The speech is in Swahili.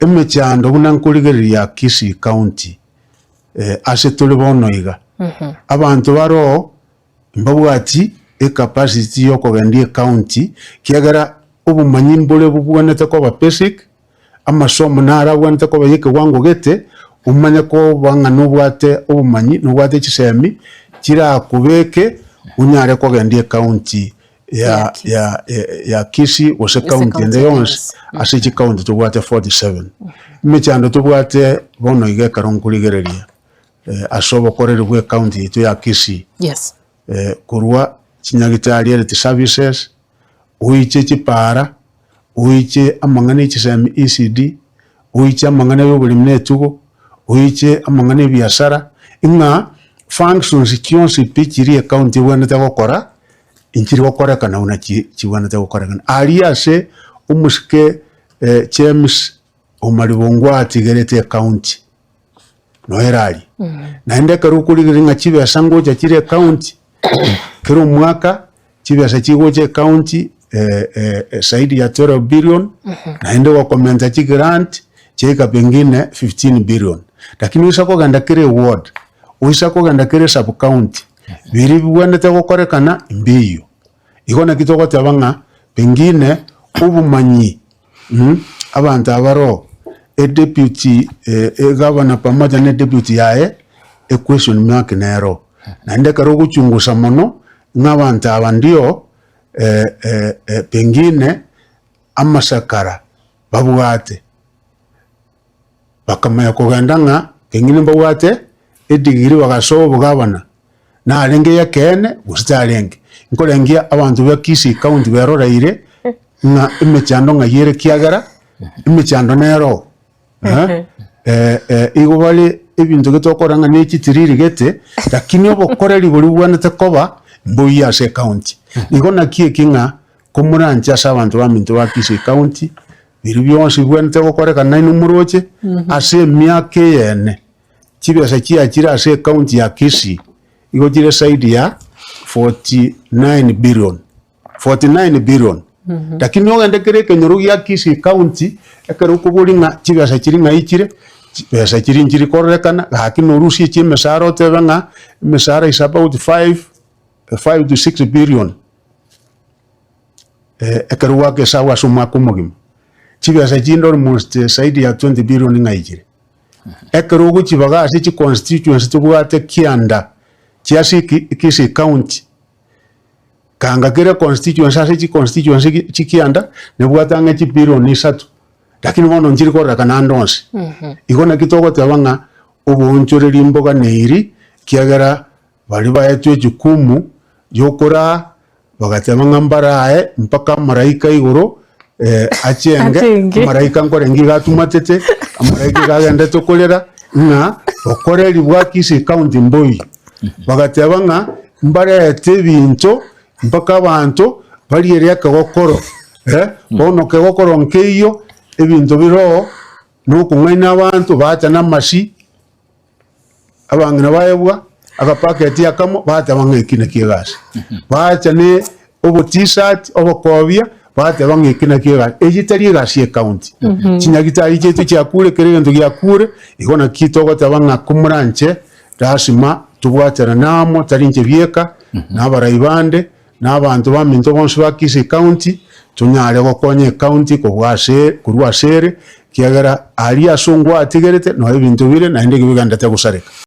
emechando bunankuligeria Kisii County ase tuli bonoiga abantu baro mbabwati capacity yokogendia county kiagera obumanyi mbole bubwanete ko ba basic amasomo nara bwanete ko bayike wango gete umanya ko banga nobwate obumanyi nobwate kisemi kira kubeke unyare kogendia county ya Kisii ose county ende yonse ase chi county tubwate 47 mechando tubwate bonoiga karonkuligereria asobo korerwe county itu ya Kisii kurwa chinyagitari health services uiche chipara uiche amangane chisemi ECD uiche amangane y'obulimi n'etugo uiche amangane biashara inga functions kyonsi pichiri account bwanete gukora inchiri gukorekana una chibwanete gukorekana aliase umushike James omaribongwa atigerete account no erali naende karukuligiringa chibesa ngoja chiri account kero mwaka chibesa chigoje county saidi ya 12 billion naende wakomenta chi grant cheka pengine 15 billion lakini usako ganda kire ward usako ganda kire sub county biri bwanete gukorekana mbiyo igona kitoko tabanga pengine ubumanyi abantu abaro deputy governor pamoja na deputy yae question mark nero naende karo guchungusa mono n'abantu abandio pengine amasakara babwate bakamaya kugandanga pengine babwate edigiri bagasobo bugabana na arenge yakene gusitarenge nkolengia abantu ba Kisii County beroraire na imechando ngayere kiagara imechando nero igobali ebintu getokoranga n'ekitiriri gete lakini obokoreri buri bwanete koba mbuya se county igona kinga komuranja asa abantu bamintu ba Kisii County biri byonse bwanete gukorekana n'umuroche ase myake yene kibesa kiakira ase county ya Kisii igotire side ya 49 billion lakini ogende kenyoro ya Kisii County ekero kubulinga kibesa kiringa ikire pesa chirinjiri korekana lakini urusi chimesaro tebanga mesara is about 5 to 6 billion ekeruwa ke sawa suma kumugim chibesa chindo almost saidi ya 20 billion ngaijire ekerugo chibaga ase chi constituency tubwate kianda chiasi Kisii County kanga kire constituency ase chi constituency chikianda nebwatanga chi billion 3 lakini bono njiri korekana ndonse igona kitoko tabanga obonchoreri mboga neiri kiagera bali baetwe jukumu yokora bagatemanga mbarae mpaka maraika igoro achenge maraika nkorengi gatumatete maraika gagende tokolera na okoreri bwa Kisii County mboi bagatebanga mbaraete binto mpaka abantu bali eria kagokoro bono kagokoro nkeiyo ebintu biro nuko mwaina abantu bacha namashi abangina bayebwa agapaketi yakamo bata bangekina kigasi bacha ne obo t-shirt obo kobia bata bangekina kigasi ejitari gasi e county kinyagitari cyetu cyakure kerento gyakure igona kitoko tabanga kumuranche rasima tubwatera namo tarinje bieka nabarayibande n'abantu baminto bonse ba Kisii County tunyale gokonye county ko kurwashere kiagara ali asungwa atigerete no ebintu bire na inde gibiganda tegusareka.